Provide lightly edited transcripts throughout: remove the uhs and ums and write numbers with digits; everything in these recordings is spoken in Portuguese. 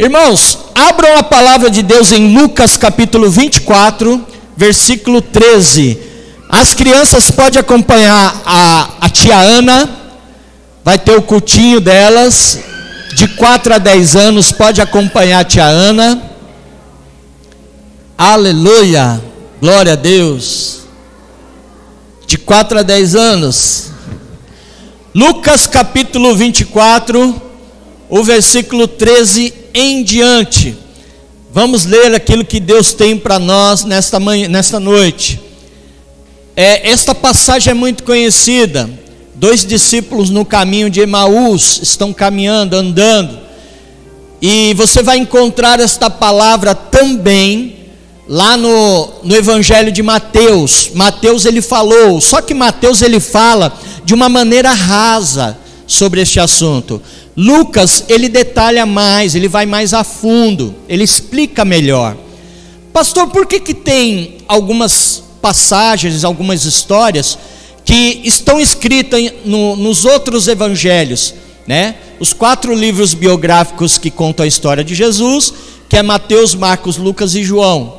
Irmãos, abram a palavra de Deus em Lucas capítulo 24, versículo 13. As crianças podem acompanhar a tia Ana, vai ter o cultinho delas. De 4 a 10 anos pode acompanhar a tia Ana. Aleluia, glória a Deus. De 4 a 10 anos. Lucas capítulo 24, o versículo 13 em diante. Vamos ler aquilo que Deus tem para nós nesta noite. Esta passagem é muito conhecida. 2 discípulos no caminho de Emaús estão caminhando, andando. E você vai encontrar esta palavra também lá no Evangelho de Mateus. Mateus ele falou, só que Mateus ele fala de uma maneira rasa sobre este assunto. Lucas ele detalha mais, ele vai mais a fundo, ele explica melhor. Pastor, por que tem algumas passagens, algumas histórias que estão escritas nos outros evangelhos, né? Os 4 livros biográficos que contam a história de Jesus, que é Mateus, Marcos, Lucas e João.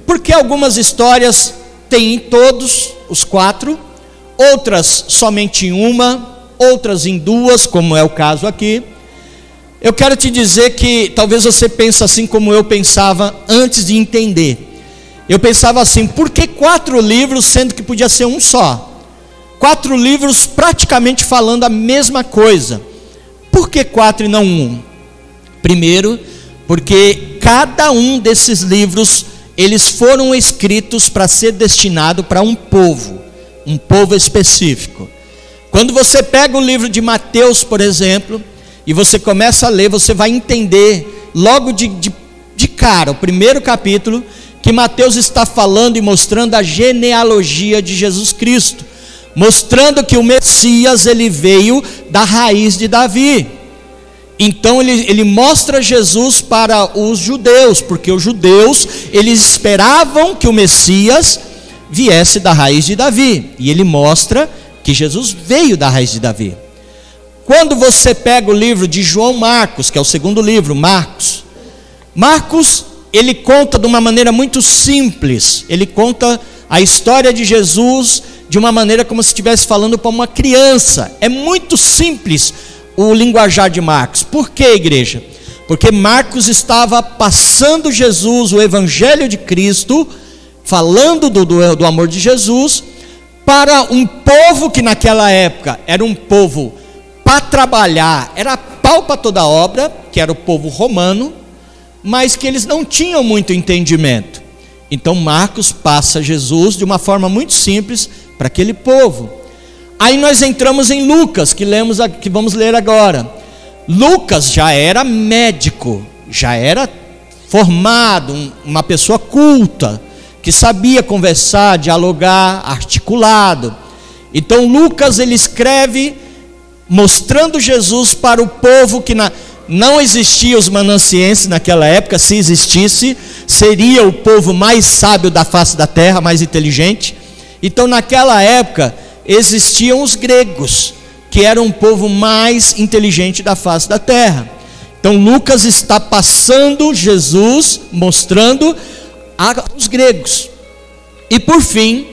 Porque algumas histórias tem em todos os 4, outras somente em uma, outras em 2, como é o caso aqui. Eu quero te dizer que talvez você pense assim como eu pensava antes de entender. Eu pensava assim, por que 4 livros sendo que podia ser um só? 4 livros praticamente falando a mesma coisa. Por que 4 e não 1? Primeiro, porque cada um desses livros, eles foram escritos para ser destinado para um povo específico. Quando você pega o livro de Mateus, por exemplo, e você começa a ler, você vai entender logo de cara, o primeiro capítulo, que Mateus está falando e mostrando a genealogia de Jesus Cristo, mostrando que o Messias ele veio da raiz de Davi. Então ele mostra Jesus para os judeus, porque os judeus eles esperavam que o Messias viesse da raiz de Davi, e ele mostra que Jesus veio da raiz de Davi. Quando você pega o livro de João Marcos, que é o segundo livro, Marcos, ele conta de uma maneira muito simples. Ele conta a história de Jesus de uma maneira como se estivesse falando para uma criança. É muito simples o linguajar de Marcos. Por que, igreja? Porque Marcos estava passando Jesus, o Evangelho de Cristo, falando do amor de Jesus, para um povo que naquela época era um povo para trabalhar, era pau para toda obra, que era o povo romano, mas que eles não tinham muito entendimento. Então Marcos passa Jesus de uma forma muito simples para aquele povo. Aí nós entramos em Lucas, que vamos ler agora. Lucas já era médico, já era formado, uma pessoa culta, que sabia conversar, dialogar, articulado. Então Lucas ele escreve mostrando Jesus para o povo que não existia os manancienses naquela época. Se existisse, seria o povo mais sábio da face da terra, mais inteligente. Então naquela época existiam os gregos, que eram o povo mais inteligente da face da terra. Então Lucas está passando Jesus, mostrando aos gregos. E por fim,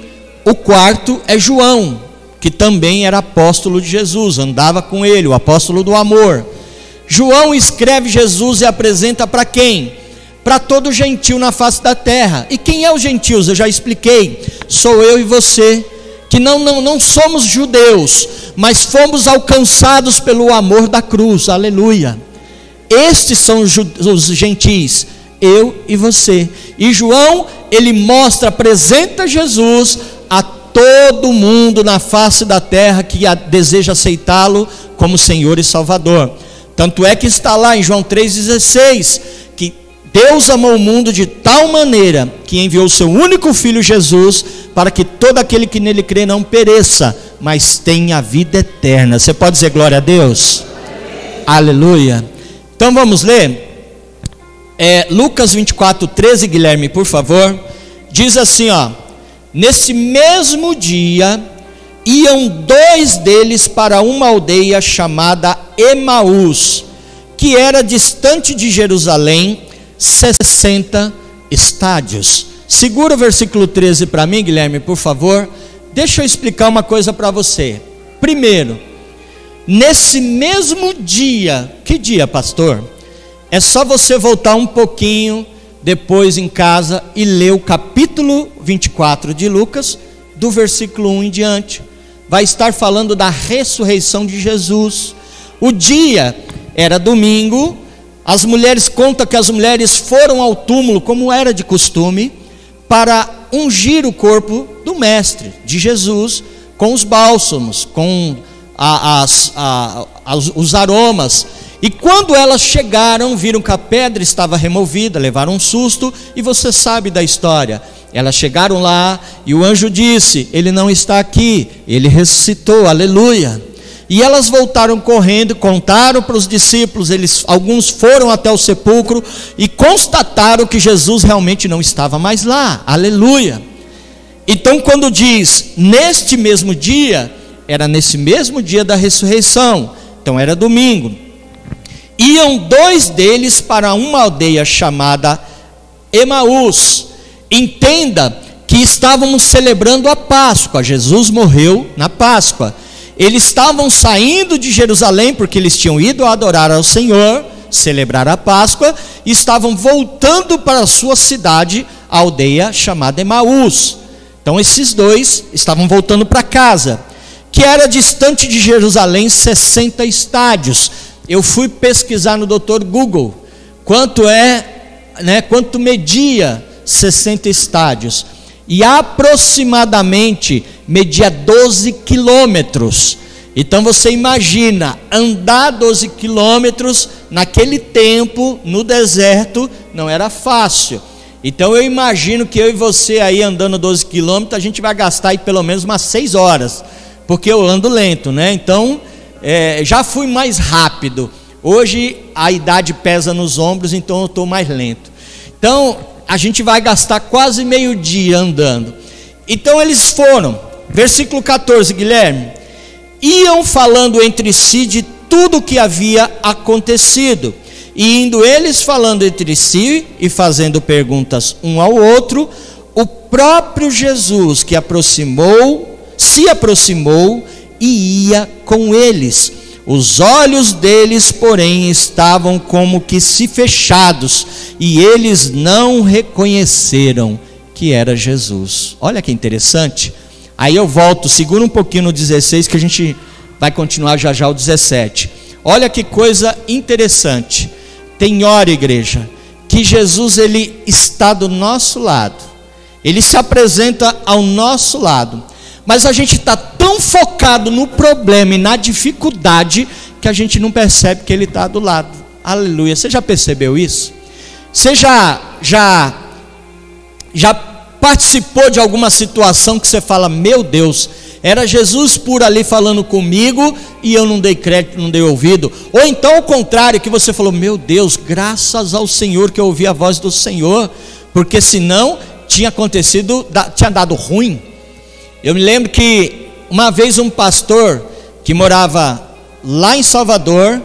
o 4 é João, que também era apóstolo de Jesus, andava com ele, o apóstolo do amor. João escreve Jesus e apresenta para quem? Para todo gentil na face da terra. E quem é os gentios? Eu já expliquei. Sou eu e você, que não somos judeus, mas fomos alcançados pelo amor da cruz. Aleluia. Estes são os gentis, eu e você. E João, ele apresenta Jesus a todo mundo na face da terra que deseja aceitá-lo como Senhor e Salvador. Tanto é que está lá em João 3,16, que Deus amou o mundo de tal maneira que enviou o seu único Filho Jesus, para que todo aquele que nele crê não pereça, mas tenha a vida eterna. Você pode dizer glória a Deus? Aleluia. Então vamos ler Lucas 24, 13, Guilherme, por favor. Diz assim, nesse mesmo dia iam 2 deles para uma aldeia chamada Emaús, que que era distante de Jerusalém 60 estádios. Segura o versículo 13 para mim, Guilherme, por favor. Deixa eu explicar uma coisa para você. Primeiro, nesse mesmo dia, que dia, pastor? É só você voltar um pouquinho depois em casa e ler o capítulo 24 de Lucas, do versículo 1 em diante. Vai estar falando da ressurreição de Jesus. O dia era domingo. As mulheres, conta que as mulheres foram ao túmulo, como era de costume, para ungir o corpo do mestre, de Jesus, com os bálsamos, com os aromas. E quando elas chegaram, viram que a pedra estava removida, levaram um susto, e você sabe da história. Elas chegaram lá e o anjo disse: ele não está aqui, ele ressuscitou, aleluia. E elas voltaram correndo, contaram para os discípulos, alguns foram até o sepulcro e constataram que Jesus realmente não estava mais lá, aleluia. Então quando diz neste mesmo dia, era nesse mesmo dia da ressurreição, então era domingo. Iam dois deles para uma aldeia chamada Emaús. Entenda que estávamos celebrando a Páscoa, Jesus morreu na Páscoa. Eles estavam saindo de Jerusalém, porque eles tinham ido adorar ao Senhor, celebrar a Páscoa, e estavam voltando para a sua cidade, a aldeia chamada Emaús. Então esses dois estavam voltando para casa, que era distante de Jerusalém 60 estádios. Eu fui pesquisar no Dr. Google, quanto media 60 estádios, e aproximadamente media 12 quilômetros. Então você imagina, andar 12 quilômetros naquele tempo, no deserto, não era fácil. Então eu imagino que eu e você aí andando 12 quilômetros, a gente vai gastar aí pelo menos umas 6 horas, porque eu ando lento, né? Então, já fui mais rápido. Hoje a idade pesa nos ombros, então eu estou mais lento. Então, a gente vai gastar quase meio dia andando. Então eles foram, versículo 14, Guilherme, iam falando entre si de tudo o que havia acontecido, e indo eles falando entre si e fazendo perguntas um ao outro, o próprio Jesus que se aproximou e ia com eles. Os olhos deles, porém, estavam como que se fechados, e eles não reconheceram que era Jesus. Olha que interessante. Aí eu volto, segura um pouquinho no 16, que a gente vai continuar já o 17. Olha que coisa interessante. Tem hora, igreja, que Jesus ele está do nosso lado, ele se apresenta ao nosso lado, mas a gente está tão focado no problema e na dificuldade que a gente não percebe que ele está do lado. Aleluia. Você já percebeu isso? Você já participou de alguma situação que você fala: meu Deus, era Jesus por ali falando comigo e eu não dei crédito, não dei ouvido? Ou então o contrário, que você falou: meu Deus, graças ao Senhor que eu ouvi a voz do Senhor, porque senão tinha dado ruim. Eu me lembro que uma vez um pastor que morava lá em Salvador,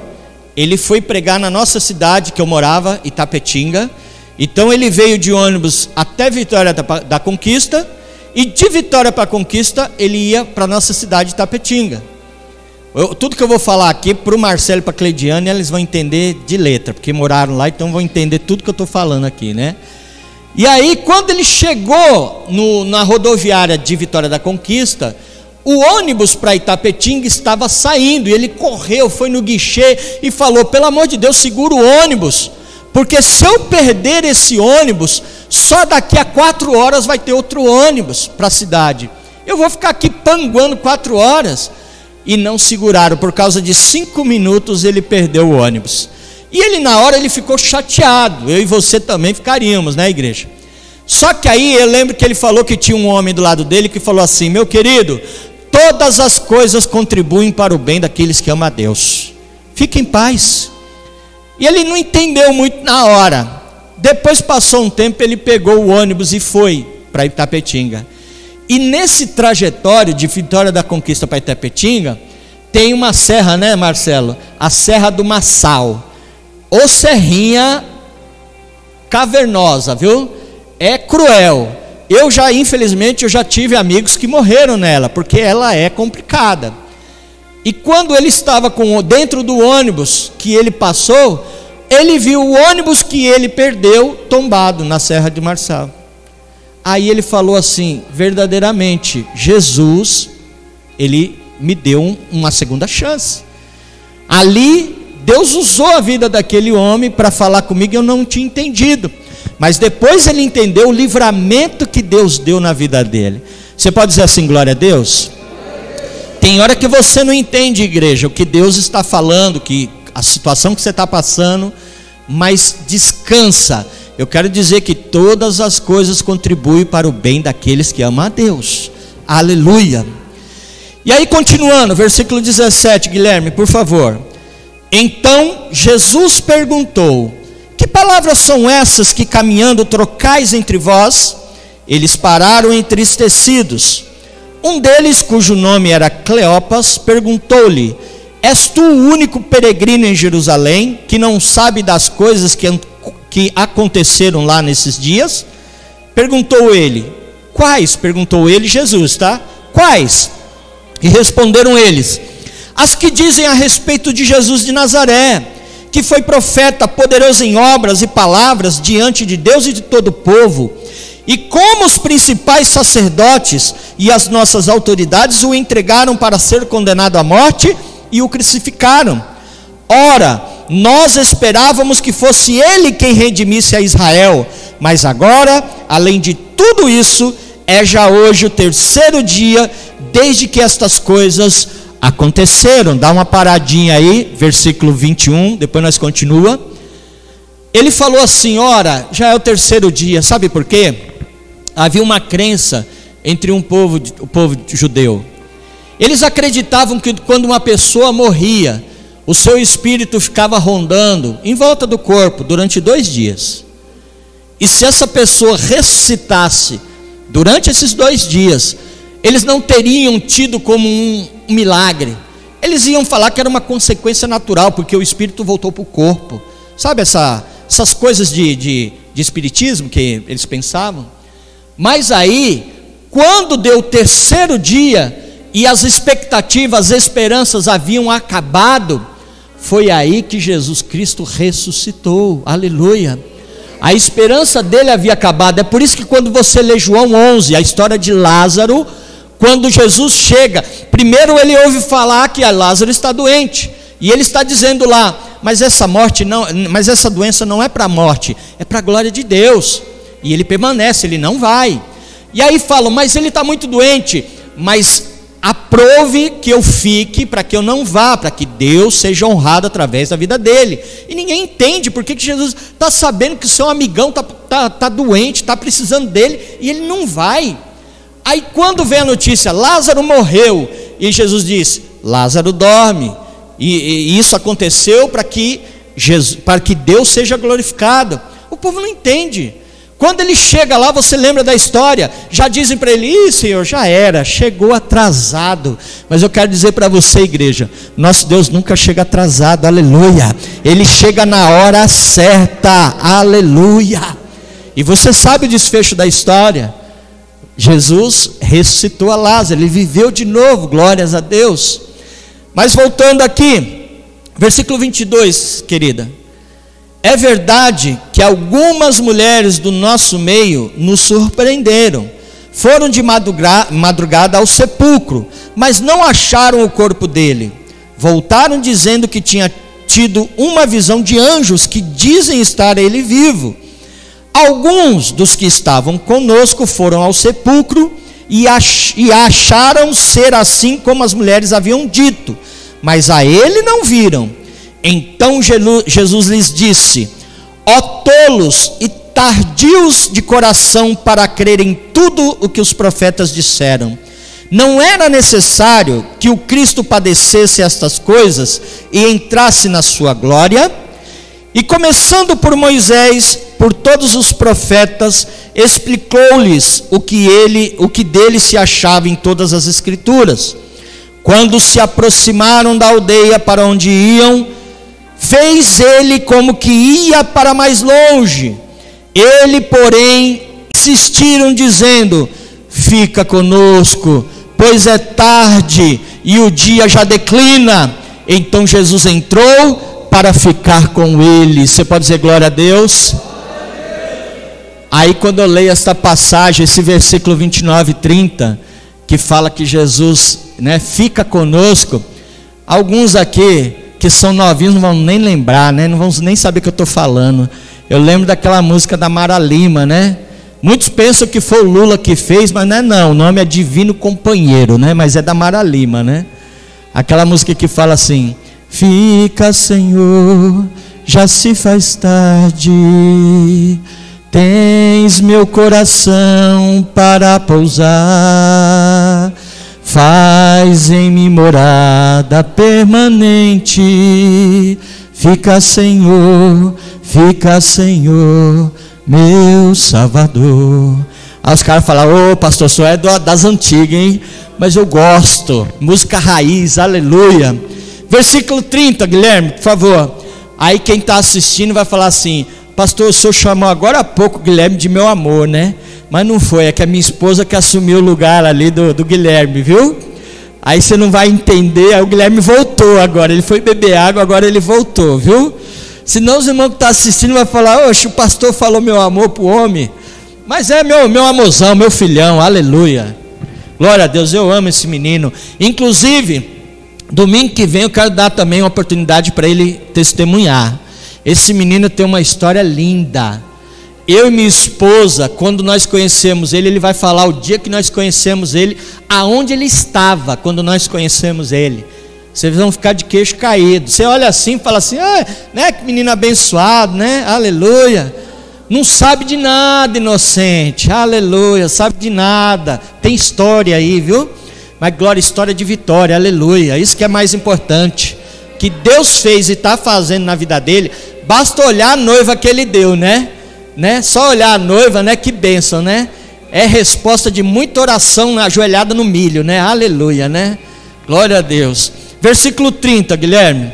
ele foi pregar na nossa cidade que eu morava, Itapetinga. Então ele veio de ônibus até Vitória da Conquista, e de Vitória para Conquista ele ia para a nossa cidade, Itapetinga. Tudo que eu vou falar aqui para o Marcelo e para a Cleidiane, eles vão entender de letra, porque moraram lá, então vão entender tudo que eu estou falando aqui, né? E aí quando ele chegou na rodoviária de Vitória da Conquista, o ônibus para Itapetinga estava saindo, e ele correu, foi no guichê e falou: pelo amor de Deus, segura o ônibus, porque se eu perder esse ônibus, só daqui a 4 horas vai ter outro ônibus para a cidade. Eu vou ficar aqui panguando 4 horas. E não seguraram, por causa de 5 minutos ele perdeu o ônibus. E ele na hora ele ficou chateado. Eu e você também ficaríamos, né, igreja? Só que aí eu lembro que ele falou que tinha um homem do lado dele que falou assim: meu querido, todas as coisas contribuem para o bem daqueles que amam a Deus. Fique em paz. E ele não entendeu muito na hora. Depois passou um tempo, ele pegou o ônibus e foi para Itapetinga. E nesse trajetório de Vitória da Conquista para Itapetinga, tem uma serra, né, Marcelo? A Serra do Massal. Ô serrinha cavernosa, viu? É cruel. Infelizmente, eu já tive amigos que morreram nela, porque ela é complicada. E quando ele estava dentro do ônibus que ele passou, ele viu o ônibus que ele perdeu tombado na Serra de Marçal. Aí ele falou assim: verdadeiramente, Jesus, ele me deu uma segunda chance. Ali, Deus usou a vida daquele homem para falar comigo, e eu não tinha entendido. Mas depois ele entendeu o livramento que Deus deu na vida dele. Você pode dizer assim, glória a Deus? Tem hora que você não entende, igreja, o que Deus está falando, que a situação que você está passando, mas descansa. Eu quero dizer que todas as coisas contribuem para o bem daqueles que amam a Deus. Aleluia. E aí continuando, versículo 17, Guilherme, por favor. Então Jesus perguntou: que palavras são essas que caminhando trocais entre vós? Eles pararam entristecidos. Um deles, cujo nome era Cleopas, perguntou-lhe: és tu o único peregrino em Jerusalém que não sabe das coisas que aconteceram lá nesses dias? Perguntou ele. Quais? Perguntou ele, Jesus, tá? Quais? E responderam eles: as que dizem a respeito de Jesus de Nazaré, que foi profeta, poderoso em obras e palavras diante de Deus e de todo o povo, e como os principais sacerdotes e as nossas autoridades o entregaram para ser condenado à morte e o crucificaram. Ora, nós esperávamos que fosse ele quem redimisse a Israel, mas agora, além de tudo isso, é já hoje o terceiro dia desde que estas coisas aconteceram. Dá uma paradinha aí, versículo 21, depois nós continua. Ele falou assim: ora, já é o terceiro dia. Sabe por quê? Havia uma crença entre o povo judeu. Eles acreditavam que quando uma pessoa morria, o seu espírito ficava rondando em volta do corpo durante 2 dias. E se essa pessoa ressuscitasse durante esses 2 dias, eles não teriam tido como um milagre. Eles iam falar que era uma consequência natural, porque o espírito voltou para o corpo. Sabe essas coisas de espiritismo que eles pensavam? Mas aí, quando deu o terceiro dia e as expectativas, as esperanças haviam acabado, foi aí que Jesus Cristo ressuscitou. Aleluia. A esperança dele havia acabado. É por isso que quando você lê João 11, a história de Lázaro, quando Jesus chega, primeiro ele ouve falar que Lázaro está doente, e ele está dizendo lá: mas essa doença não é para a morte, é para a glória de Deus. E ele permanece, ele não vai. E aí falam: mas ele está muito doente, mas aprove que eu fique, para que eu não vá, para que Deus seja honrado através da vida dele. E ninguém entende porque que Jesus está sabendo que o seu amigão está doente, está precisando dele, e ele não vai. Aí quando vem a notícia: Lázaro morreu, e Jesus diz: Lázaro dorme. E isso aconteceu para que Deus seja glorificado. O povo não entende. Quando ele chega lá, você lembra da história, já dizem para ele: ih, Senhor, já era, chegou atrasado. Mas eu quero dizer para você, igreja, nosso Deus nunca chega atrasado. Aleluia. Ele chega na hora certa. Aleluia. E você sabe o desfecho da história. Jesus ressuscitou a Lázaro, ele viveu de novo, glórias a Deus. Mas voltando aqui, versículo 22, querida. É verdade que algumas mulheres do nosso meio nos surpreenderam. Foram de madrugada ao sepulcro, mas não acharam o corpo dele. Voltaram dizendo que tinha tido uma visão de anjos que dizem estar ele vivo. Alguns dos que estavam conosco foram ao sepulcro e acharam ser assim como as mulheres haviam dito, mas a ele não viram. Então Jesus lhes disse: ó tolos e tardios de coração para crer em tudo o que os profetas disseram. Não era necessário que o Cristo padecesse estas coisas e entrasse na sua glória? E começando por Moisés, por todos os profetas, explicou-lhes o que dele se achava em todas as escrituras. Quando se aproximaram da aldeia para onde iam, fez ele como que ia para mais longe. Ele, porém, insistiram dizendo: fica conosco, pois é tarde e o dia já declina. Então Jesus entrou para ficar com eles. Você pode dizer glória a Deus? Aí quando eu leio esta passagem, esse versículo 29 e 30, que fala que Jesus, fica conosco, alguns aqui que são novinhos não vão nem lembrar, não vão nem saber o que eu estou falando. Eu lembro daquela música da Mara Lima, Muitos pensam que foi o Lula que fez, mas não, o nome é Divino Companheiro, mas é da Mara Lima, Aquela música que fala assim: fica, Senhor, já se faz tarde, tens meu coração para pousar, faz em mim morada permanente, fica, Senhor, meu Salvador. Aí os caras falam: ô pastor, só é das antigas, hein? Mas eu gosto, música raiz, aleluia. Versículo 30, Guilherme, por favor. Aí quem está assistindo vai falar assim: pastor, o senhor chamou agora há pouco o Guilherme de meu amor, Mas não foi, é que a minha esposa que assumiu o lugar ali do Guilherme, viu? Aí você não vai entender. Aí o Guilherme voltou agora, ele foi beber água, agora ele voltou, viu? Senão os irmãos que estão assistindo vão falar: oxe, o pastor falou meu amor para o homem. Mas é meu amorzão, meu filhão, aleluia. Glória a Deus, eu amo esse menino. Inclusive, domingo que vem eu quero dar também uma oportunidade para ele testemunhar. Esse menino tem uma história linda. Eu e minha esposa, quando nós conhecemos ele, ele vai falar o dia que nós conhecemos ele, aonde ele estava quando nós conhecemos ele. Vocês vão ficar de queixo caído. Você olha assim e fala assim: que menino abençoado, aleluia. Não sabe de nada, inocente, aleluia, sabe de nada. Tem história aí, viu? Mas glória, história de vitória, aleluia. Isso que é mais importante, que Deus fez e está fazendo na vida dele. Basta olhar a noiva que ele deu, Só olhar a noiva, que bênção, É resposta de muita oração ajoelhada no milho, Aleluia, Glória a Deus. Versículo 30, Guilherme.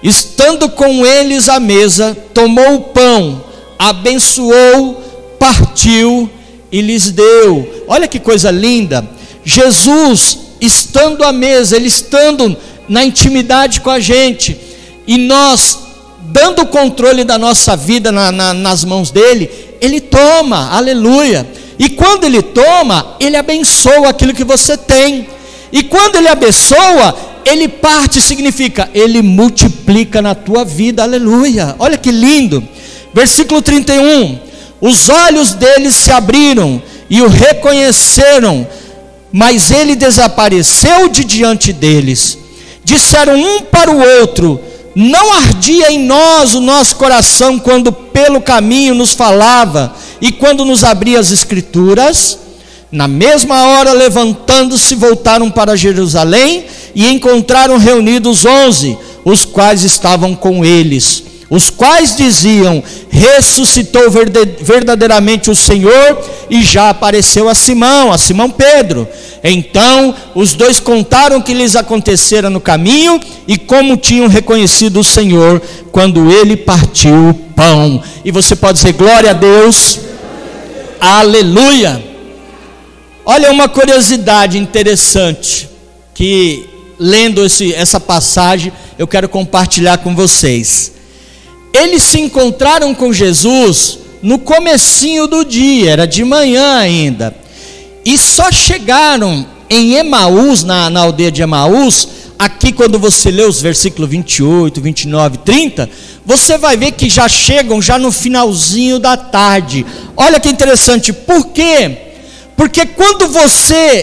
Estando com eles à mesa, tomou o pão, abençoou, partiu e lhes deu. Olha que coisa linda. Jesus estando à mesa, ele estando na intimidade com a gente, e nós dando o controle da nossa vida nas mãos dele, ele toma, aleluia. E quando ele toma, ele abençoa aquilo que você tem. E quando ele abençoa, ele parte, significa, ele multiplica na tua vida, aleluia. Olha que lindo. Versículo 31, os olhos deles se abriram e o reconheceram, mas ele desapareceu de diante deles. Disseram um para o outro: não ardia em nós o nosso coração quando pelo caminho nos falava e quando nos abria as escrituras? Na mesma hora, levantando-se, voltaram para Jerusalém e encontraram reunidos 11, os quais estavam com eles, os quais diziam: ressuscitou verdadeiramente o Senhor e já apareceu a Simão Pedro. Então os dois contaram o que lhes acontecera no caminho e como tinham reconhecido o Senhor quando ele partiu o pão. E você pode dizer glória a Deus, aleluia. Olha uma curiosidade interessante que, lendo essa passagem, eu quero compartilhar com vocês. Eles se encontraram com Jesus no comecinho do dia, era de manhã ainda, e só chegaram em Emaús, na aldeia de Emaús. Aqui quando você lê os versículos 28, 29, 30, você vai ver que já chegam já no finalzinho da tarde. Olha que interessante, por quê? Porque quando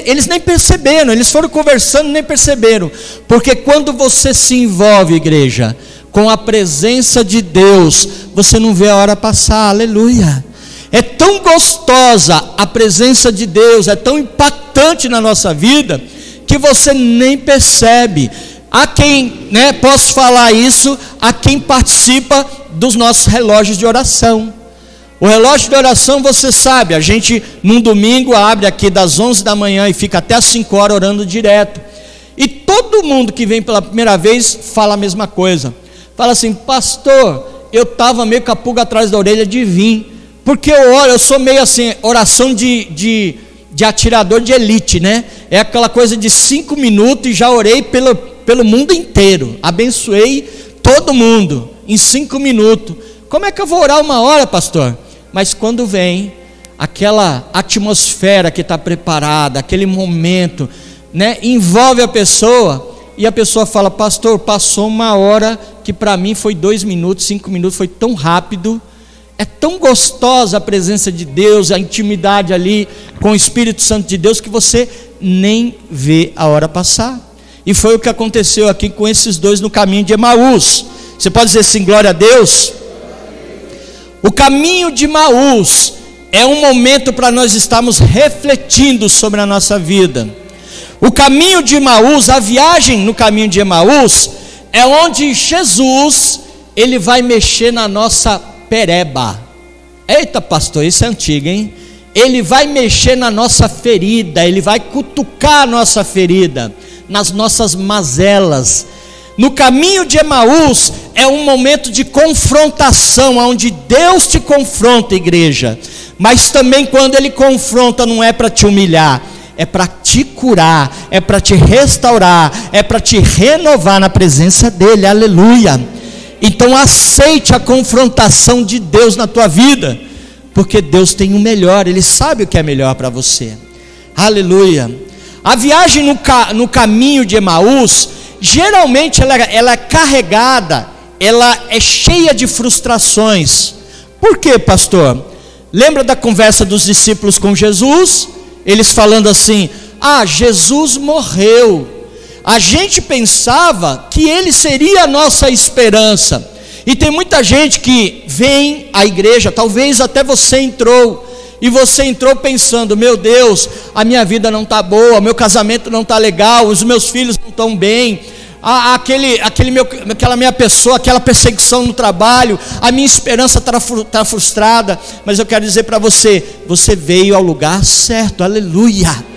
eles nem perceberam, eles foram conversando e nem perceberam, porque quando você se envolve, igreja, com a presença de Deus, você não vê a hora passar, aleluia. É tão gostosa a presença de Deus, é tão impactante na nossa vida, que você nem percebe. Há quem, posso falar isso, há quem participa dos nossos relógios de oração. O relógio de oração, você sabe, a gente num domingo abre aqui das 11 da manhã e fica até as 5 horas orando direto. E todo mundo que vem pela primeira vez fala a mesma coisa: Fala assim: pastor, eu estava meio com a pulga atrás da orelha de vir, porque eu sou meio assim, oração de atirador de elite, né? É aquela coisa de 5 minutos e já orei pelo mundo inteiro, abençoei todo mundo em 5 minutos. Como é que eu vou orar 1 hora, pastor? Mas quando vem aquela atmosfera que está preparada, aquele momento, né, envolve a pessoa, e a pessoa fala: pastor, passou 1 hora, que para mim foi 2 minutos, 5 minutos, foi tão rápido. É tão gostosa a presença de Deus, a intimidade ali com o Espírito Santo de Deus, que você nem vê a hora passar. E foi o que aconteceu aqui com esses dois no caminho de Emaús. Você pode dizer assim: glória a Deus? O caminho de Emaús é um momento para nós estarmos refletindo sobre a nossa vida. O caminho de Emaús, a viagem no caminho de Emaús, é onde Jesus, ele vai mexer na nossa pereba. Eita, pastor, isso é antigo, hein? Ele vai mexer na nossa ferida, ele vai cutucar a nossa ferida, nas nossas mazelas. No caminho de Emaús é um momento de confrontação, onde Deus te confronta, igreja. Mas também quando ele confronta, não é para te humilhar, é para te curar, é para te restaurar, é para te renovar na presença dele. Aleluia. Então aceite a confrontação de Deus na tua vida, porque Deus tem o melhor, ele sabe o que é melhor para você. Aleluia. A viagem no caminho de Emaús, geralmente ela é carregada, ela é cheia de frustrações. Por quê, pastor? Lembra da conversa dos discípulos com Jesus? Eles falando assim: ah, Jesus morreu. A gente pensava que ele seria a nossa esperança. E tem muita gente que vem à igreja, talvez até você entrou, e você entrou pensando: meu Deus, a minha vida não está boa, meu casamento não está legal, os meus filhos não estão bem, aquela minha pessoa, aquela perseguição no trabalho, a minha esperança está frustrada. Mas eu quero dizer para você: você veio ao lugar certo. Aleluia.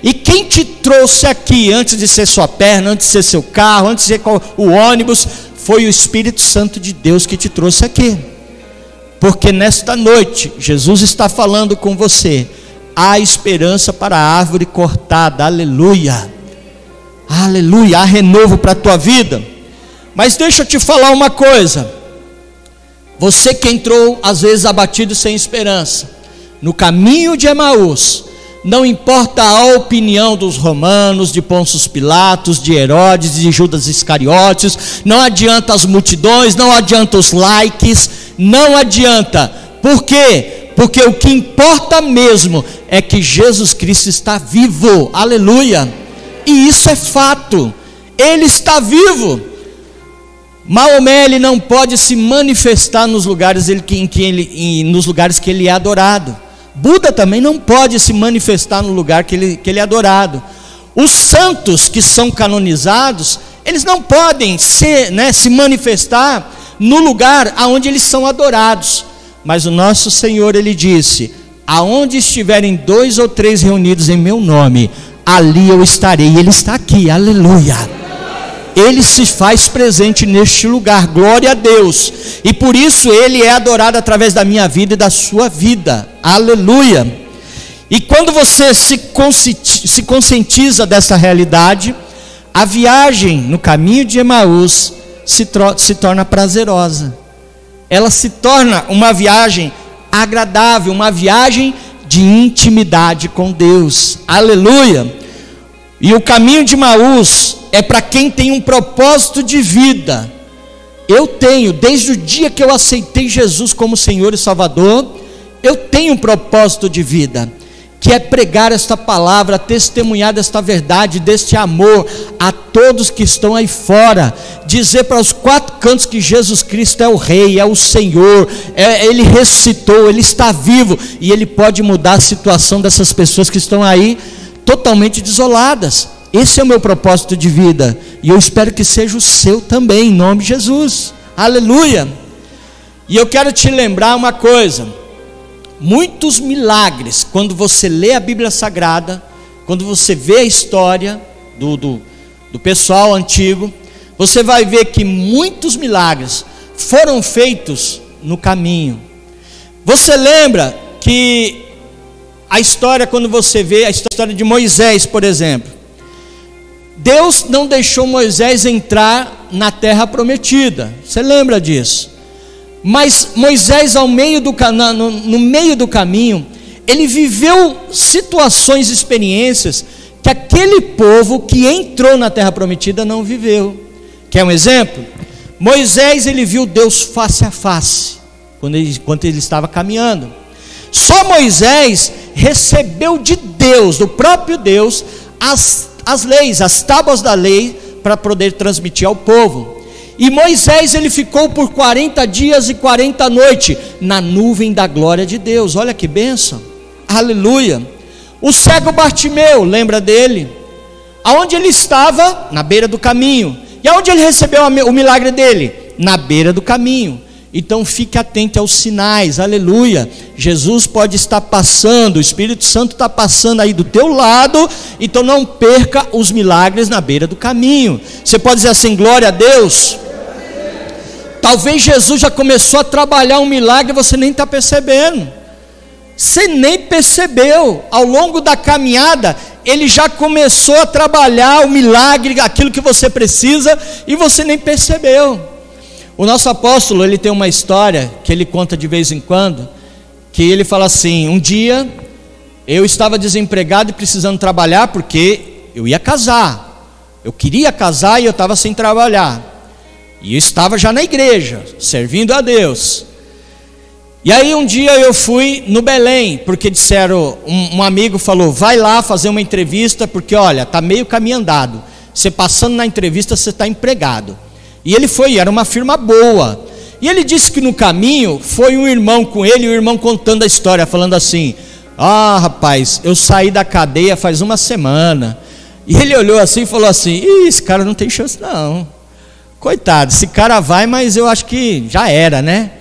E quem te trouxe aqui, antes de ser sua perna, antes de ser seu carro, antes de ser o ônibus, foi o Espírito Santo de Deus que te trouxe aqui. Porque nesta noite, Jesus está falando com você: há esperança para a árvore cortada. Aleluia. Aleluia, há renovo para a tua vida. Mas deixa eu te falar uma coisa: você que entrou às vezes abatido e sem esperança, no caminho de Emaús, não importa a opinião dos romanos, de Pôncio Pilatos, de Herodes, de Judas Iscariotes, não adianta as multidões, não adianta os likes, não adianta. Por quê? Porque o que importa mesmo é que Jesus Cristo está vivo. Aleluia. E isso é fato, ele está vivo. Maomé, ele não pode se manifestar nos lugares nos lugares que ele é adorado. Buda também não pode se manifestar no lugar que ele é adorado. Os santos que são canonizados, eles não podem se manifestar no lugar aonde eles são adorados. Mas o nosso Senhor, ele disse: aonde estiverem 2 ou 3 reunidos em meu nome, ali eu estarei. Ele está aqui. Aleluia. Ele se faz presente neste lugar, glória a Deus, e por isso ele é adorado através da minha vida e da sua vida. Aleluia. E quando você se conscientiza dessa realidade, a viagem no caminho de Emaús se torna prazerosa, ela se torna uma viagem agradável, uma viagem de intimidade com Deus. Aleluia. E o caminho de Emaús é para quem tem um propósito de vida. Eu tenho, desde o dia que eu aceitei Jesus como Senhor e Salvador, eu tenho um propósito de vida, que é pregar esta palavra, testemunhar desta verdade, deste amor a todos que estão aí fora, dizer para os 4 cantos que Jesus Cristo é o Rei, é o Senhor, Ele ressuscitou, Ele está vivo, e Ele pode mudar a situação dessas pessoas que estão aí totalmente desoladas. Esse é o meu propósito de vida, e eu espero que seja o seu também, em nome de Jesus. Aleluia. E eu quero te lembrar uma coisa: muitos milagres, quando você lê a Bíblia Sagrada, quando você vê a história do pessoal antigo, você vai ver que muitos milagres foram feitos no caminho. Você lembra que a história, quando você vê a história de Moisés, por exemplo, Deus não deixou Moisés entrar na terra prometida, você lembra disso? Mas Moisés, no meio do caminho, ele viveu situações, experiências que aquele povo que entrou na terra prometida não viveu. Quer um exemplo? Moisés, ele viu Deus face a face enquanto ele estava caminhando. Só Moisés recebeu de Deus, do próprio Deus, as leis, as tábuas da lei, para poder transmitir ao povo. E Moisés, ele ficou por 40 dias e 40 noites na nuvem da glória de Deus. Olha que bênção, aleluia. O cego Bartimeu, lembra dele? Aonde ele estava? Na beira do caminho. E aonde ele recebeu o milagre dele? Na beira do caminho. Então fique atento aos sinais, aleluia. Jesus pode estar passando, o Espírito Santo está passando aí do teu lado, então não perca os milagres na beira do caminho. Você pode dizer assim, glória a Deus. Talvez Jesus já começou a trabalhar um milagre e você nem está percebendo. Você nem percebeu, ao longo da caminhada, ele já começou a trabalhar o milagre, aquilo que você precisa, e você nem percebeu. O nosso apóstolo, ele tem uma história, que ele conta de vez em quando, que ele fala assim, um dia, eu estava desempregado e precisando trabalhar, porque eu ia casar, eu queria casar e eu estava sem trabalhar, e eu estava já na igreja, servindo a Deus. E aí um dia eu fui no Belém, porque disseram, um amigo falou, vai lá fazer uma entrevista, porque olha, está meio caminho andado, você passando na entrevista, você está empregado. E ele foi, era uma firma boa, e ele disse que no caminho, foi um irmão com ele, e o irmão contando a história, falando assim, rapaz, eu saí da cadeia faz uma semana, e ele olhou assim e falou assim, esse cara não tem chance não, coitado, esse cara vai, mas eu acho que já era, né?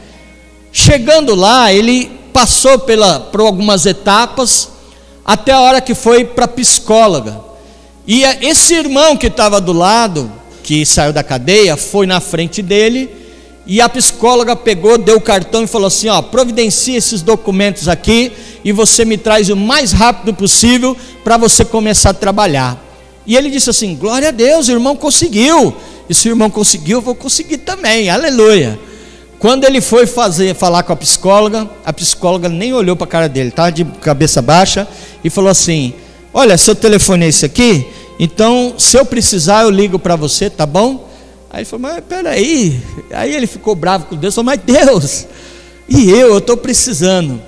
Chegando lá, ele passou por algumas etapas, até a hora que foi para a psicóloga, e esse irmão que estava do lado, que saiu da cadeia, foi na frente dele, e a psicóloga pegou, deu o cartão e falou assim, providencie esses documentos aqui, e você me traz o mais rápido possível, para você começar a trabalhar. E ele disse assim, glória a Deus, o irmão conseguiu, e se o irmão conseguiu, eu vou conseguir também, aleluia. Quando ele foi falar com a psicóloga nem olhou para a cara dele, estava de cabeça baixa, e falou assim, olha, seu telefone é esse aqui, então se eu precisar eu ligo para você, tá bom? Aí ele falou, mas peraí, aí ele ficou bravo com Deus, falou, mas Deus, e eu estou precisando.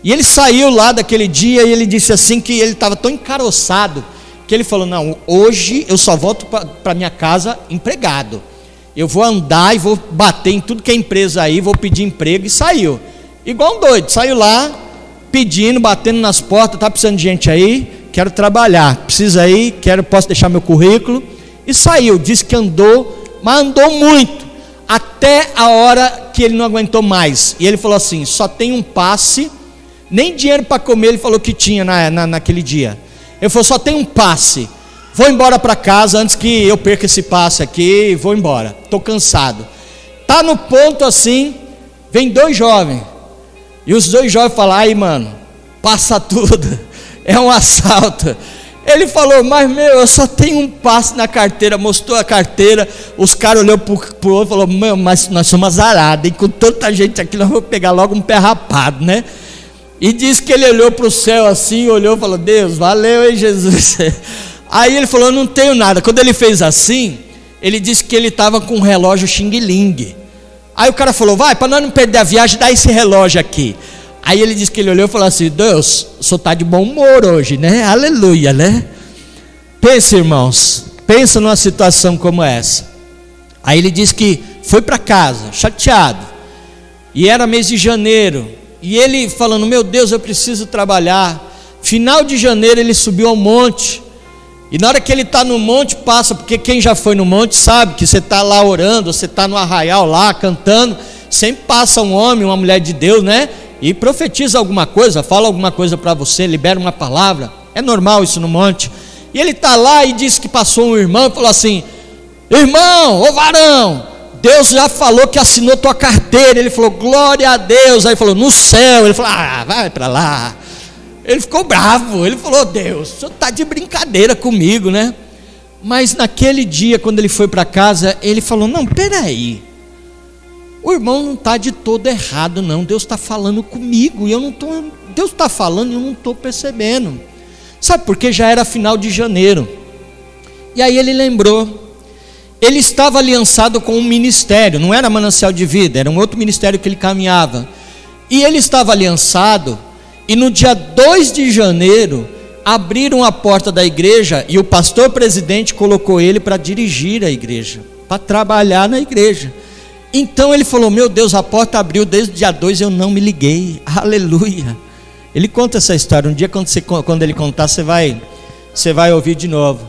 E ele saiu lá daquele dia, e ele disse assim, que ele estava tão encaroçado, que ele falou, não, hoje eu só volto para minha casa empregado, eu vou andar e vou bater em tudo que é empresa aí, vou pedir emprego, e saiu, igual um doido, saiu lá, pedindo, batendo nas portas, está precisando de gente aí, quero trabalhar, precisa aí, posso deixar meu currículo, e saiu, disse que andou, mas andou muito, até a hora que ele não aguentou mais, e ele falou assim, só tem um passe, nem dinheiro para comer ele falou que tinha naquele dia, ele falou, só tem um passe, vou embora para casa antes que eu perca esse passe aqui, vou embora, estou cansado. Está no ponto assim, vem dois jovens, e os dois jovens falam, aí mano, passa tudo, é um assalto. Ele falou, mas eu só tenho um passe na carteira, mostrou a carteira, os caras olhou para o outro e falou, mas nós somos azarados, e com tanta gente aqui nós vamos pegar logo um pé rapado, né? E disse que ele olhou para o céu assim, olhou e falou, Deus, valeu, hein, Jesus. Aí ele falou, eu não tenho nada. Quando ele fez assim, ele disse que ele estava com um relógio xing-ling. Aí o cara falou, vai, para nós não perder a viagem, dá esse relógio aqui. Aí ele disse que ele olhou e falou assim, Deus, o senhor está de bom humor hoje, né? Aleluia, né? Pensa, irmãos, pensa numa situação como essa. Aí ele disse que foi para casa, chateado, e era mês de janeiro, e ele falando, meu Deus, eu preciso trabalhar. Final de janeiro ele subiu ao monte, e na hora que ele está no monte, passa, porque quem já foi no monte sabe que você está lá orando, você está no arraial lá, cantando, sempre passa um homem, uma mulher de Deus, né? E profetiza alguma coisa, fala alguma coisa para você, libera uma palavra, é normal isso no monte. E ele está lá e disse que passou um irmão e falou assim, irmão, ô varão, Deus já falou que assinou tua carteira. Ele falou, glória a Deus. Aí ele falou, no céu. Ele falou, vai para lá. Ele ficou bravo, ele falou, Deus, o senhor está de brincadeira comigo, né? Mas naquele dia, quando ele foi para casa, ele falou, não, peraí, o irmão não está de todo errado não, Deus está falando comigo, e eu não estou, Deus está falando e eu não estou percebendo. Sabe por quê? Já era final de janeiro, e aí ele lembrou, ele estava aliançado com um ministério, não era Manancial de Vida, era um outro ministério que ele caminhava, e ele estava aliançado. E no dia 2 de janeiro, abriram a porta da igreja e o pastor presidente colocou ele para dirigir a igreja, para trabalhar na igreja. Então ele falou, meu Deus, a porta abriu desde o dia 2 eu não me liguei, aleluia. Ele conta essa história, um dia quando ele contar você vai ouvir de novo.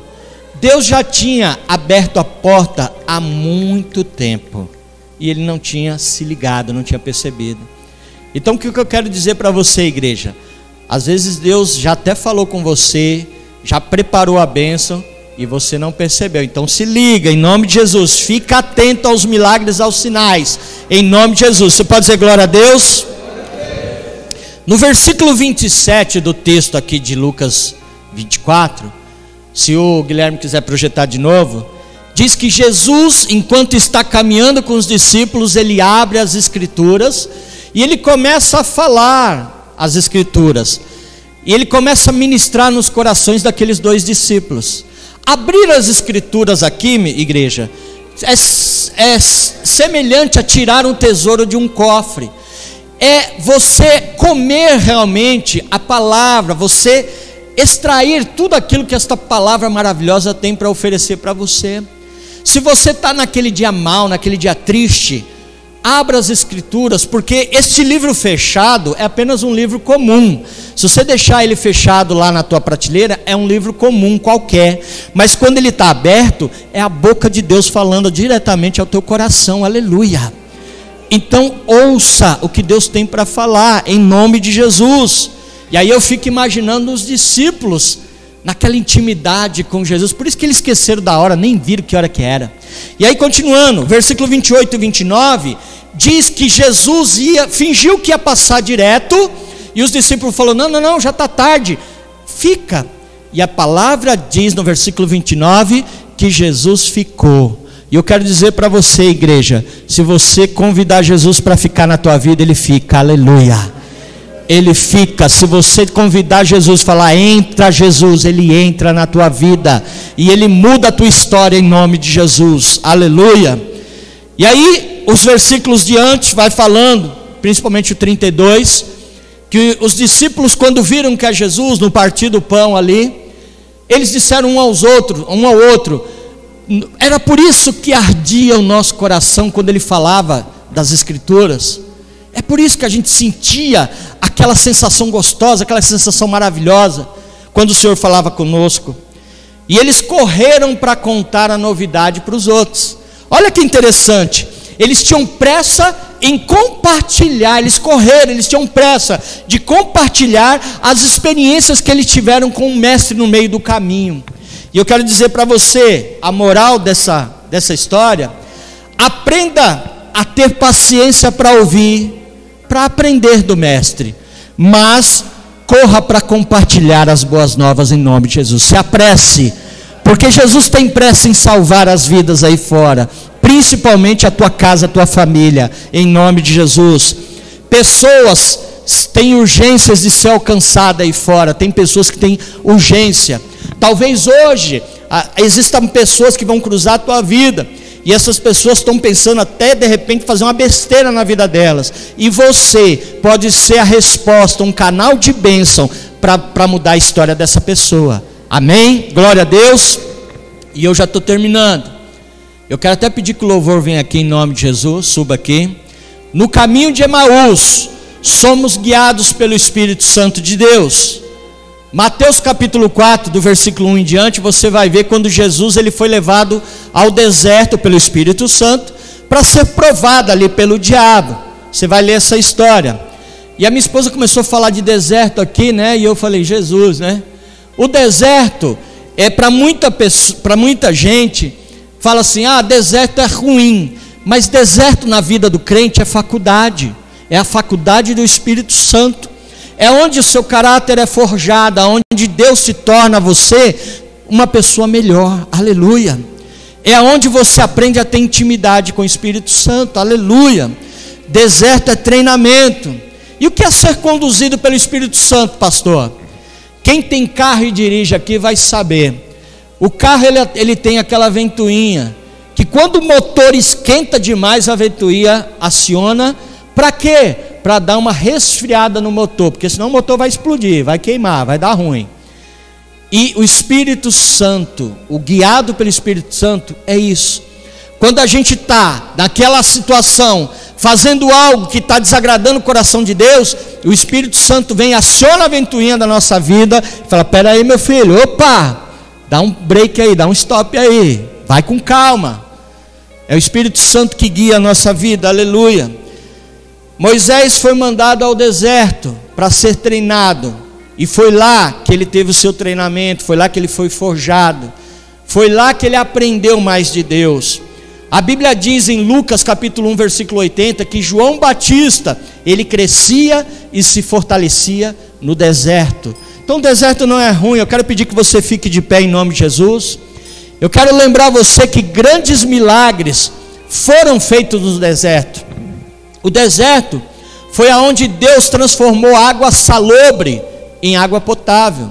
Deus já tinha aberto a porta há muito tempo e ele não tinha se ligado, não tinha percebido. Então o que eu quero dizer para você, igreja? Às vezes Deus já até falou com você, já preparou a bênção e você não percebeu. Então se liga, em nome de Jesus, fica atento aos milagres, aos sinais, em nome de Jesus. Você pode dizer glória a Deus? No versículo 27 do texto aqui de Lucas 24, se o Guilherme quiser projetar de novo, diz que Jesus, enquanto está caminhando com os discípulos, ele abre as escrituras e ele começa a falar as escrituras, e ele começa a ministrar nos corações daqueles dois discípulos. Abrir as escrituras aqui, igreja, é semelhante a tirar um tesouro de um cofre, é você comer realmente a palavra, você extrair tudo aquilo que esta palavra maravilhosa tem para oferecer para você. Se você está naquele dia mau, naquele dia triste, abra as escrituras, porque este livro fechado é apenas um livro comum. Se você deixar ele fechado lá na tua prateleira, é um livro comum qualquer, mas quando ele está aberto, é a boca de Deus falando diretamente ao teu coração, aleluia. Então ouça o que Deus tem para falar, em nome de Jesus. E aí eu fico imaginando os discípulos naquela intimidade com Jesus, por isso que eles esqueceram da hora, nem viram que hora que era. E aí continuando, versículo 28 e 29, diz que Jesus fingiu que ia passar direto, e os discípulos falaram, não, já está tarde, fica. E a palavra diz no versículo 29, que Jesus ficou. E eu quero dizer para você, igreja, se você convidar Jesus para ficar na tua vida, ele fica, aleluia. Ele fica. Se você convidar Jesus, falar entra Jesus, ele entra na tua vida e ele muda a tua história em nome de Jesus, aleluia. E aí os versículos de antes vai falando, principalmente o 32, que os discípulos, quando viram que é Jesus no partir do pão ali, eles disseram um ao outro, era por isso que ardia o nosso coração quando ele falava das escrituras. É por isso que a gente sentia aquela sensação gostosa, aquela sensação maravilhosa, quando o Senhor falava conosco. E eles correram para contar a novidade para os outros. Olha que interessante, eles tinham pressa em compartilhar, eles correram, eles tinham pressa de compartilhar as experiências que eles tiveram com o Mestre no meio do caminho. E eu quero dizer para você, a moral dessa história, aprenda a ter paciência para ouvir, para aprender do Mestre, mas corra para compartilhar as boas novas em nome de Jesus. Se apresse, porque Jesus tem pressa em salvar as vidas aí fora, principalmente a tua casa, a tua família, em nome de Jesus. Pessoas têm urgências de ser alcançada aí fora, tem pessoas que têm urgência. Talvez hoje existam pessoas que vão cruzar a tua vida, e essas pessoas estão pensando até de repente fazer uma besteira na vida delas, e você pode ser a resposta, um canal de bênção para mudar a história dessa pessoa. Amém? Glória a Deus. E eu já estou terminando. Eu quero até pedir que o louvor venha aqui em nome de Jesus, suba aqui. No caminho de Emaús, somos guiados pelo Espírito Santo de Deus. Mateus capítulo 4, do versículo 1 em diante, você vai ver quando Jesus ele foi levado ao deserto pelo Espírito Santo, para ser provado ali pelo diabo. Você vai ler essa história. E a minha esposa começou a falar de deserto aqui, né? E eu falei, Jesus, né? O deserto é para muita gente, fala assim: ah, deserto é ruim. Mas deserto na vida do crente é faculdade. É a faculdade do Espírito Santo. É onde o seu caráter é forjado, onde Deus se torna você uma pessoa melhor. Aleluia. É onde você aprende a ter intimidade com o Espírito Santo. Aleluia. Deserto é treinamento. E o que é ser conduzido pelo Espírito Santo, pastor? Quem tem carro e dirige aqui vai saber. O carro ele tem aquela ventoinha, que quando o motor esquenta demais, a ventoinha aciona. Para quê? Para dar uma resfriada no motor, porque senão o motor vai explodir, vai queimar, vai dar ruim. E o Espírito Santo, o guiado pelo Espírito Santo, é isso. Quando a gente está naquela situação, fazendo algo que está desagradando o coração de Deus, o Espírito Santo vem, aciona a ventoinha da nossa vida e fala: pera aí, meu filho, opa, dá um break aí, dá um stop aí, vai com calma. É o Espírito Santo que guia a nossa vida. Aleluia. Moisés foi mandado ao deserto para ser treinado, e foi lá que ele teve o seu treinamento, foi lá que ele foi forjado, foi lá que ele aprendeu mais de Deus. A Bíblia diz em Lucas capítulo 1 versículo 80 que João Batista, ele crescia e se fortalecia no deserto. Então o deserto não é ruim. Eu quero pedir que você fique de pé em nome de Jesus. Eu quero lembrar você que grandes milagres foram feitos no deserto. O deserto foi aonde Deus transformou água salobre em água potável.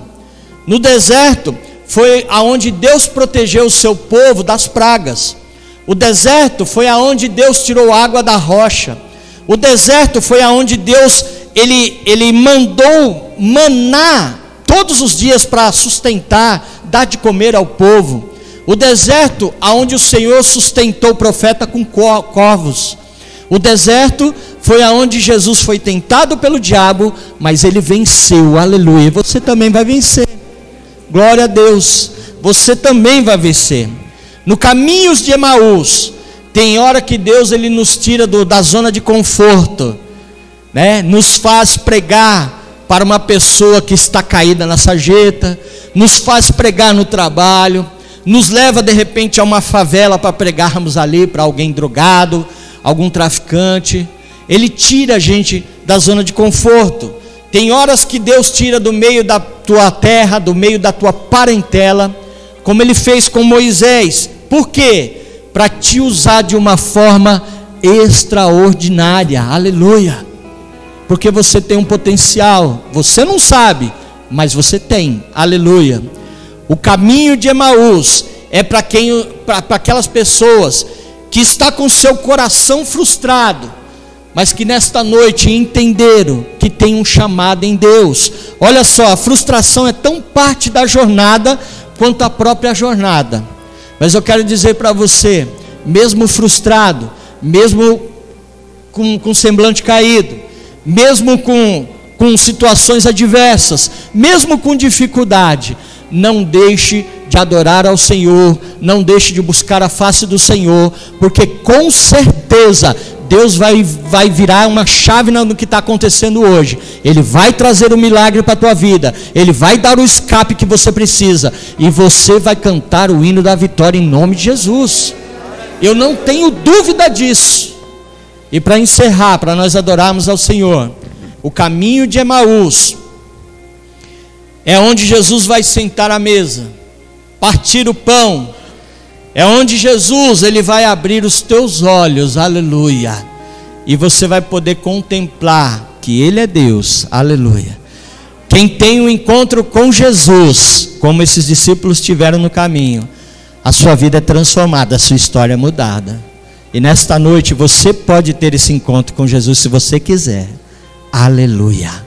No deserto foi aonde Deus protegeu o seu povo das pragas. O deserto foi aonde Deus tirou água da rocha. O deserto foi aonde Deus ele mandou maná todos os dias para sustentar, dar de comer ao povo. O deserto aonde o Senhor sustentou o profeta com corvos. O deserto foi aonde Jesus foi tentado pelo diabo, mas ele venceu. Aleluia. Você também vai vencer. Glória a Deus. Você também vai vencer. No caminhos de Emaús, tem hora que Deus ele nos tira da zona de conforto, né? Nos faz pregar para uma pessoa que está caída na sarjeta, nos faz pregar no trabalho, nos leva de repente a uma favela para pregarmos ali para alguém drogado, algum traficante. Ele tira a gente da zona de conforto. Tem horas que Deus tira do meio da tua terra, do meio da tua parentela, como ele fez com Moisés. Por quê? Para te usar de uma forma extraordinária. Aleluia. Porque você tem um potencial. Você não sabe, mas você tem. Aleluia. O caminho de Emaús é para aquelas pessoas que está com seu coração frustrado, mas que nesta noite entenderam que tem um chamado em Deus. Olha só, a frustração é tão parte da jornada quanto a própria jornada. Mas eu quero dizer para você, mesmo frustrado, mesmo com semblante caído, mesmo com situações adversas, mesmo com dificuldade, não deixe de adorar ao Senhor, não deixe de buscar a face do Senhor, porque com certeza Deus vai virar uma chave no que está acontecendo hoje. Ele vai trazer um milagre para a tua vida. Ele vai dar o escape que você precisa. E você vai cantar o hino da vitória em nome de Jesus. Eu não tenho dúvida disso. E para encerrar, para nós adorarmos ao Senhor, o caminho de Emaús é onde Jesus vai sentar à mesa, partir o pão. É onde Jesus ele vai abrir os teus olhos, aleluia, e você vai poder contemplar que Ele é Deus, aleluia. Quem tem um encontro com Jesus, como esses discípulos tiveram no caminho, a sua vida é transformada, a sua história é mudada. E nesta noite você pode ter esse encontro com Jesus se você quiser, aleluia.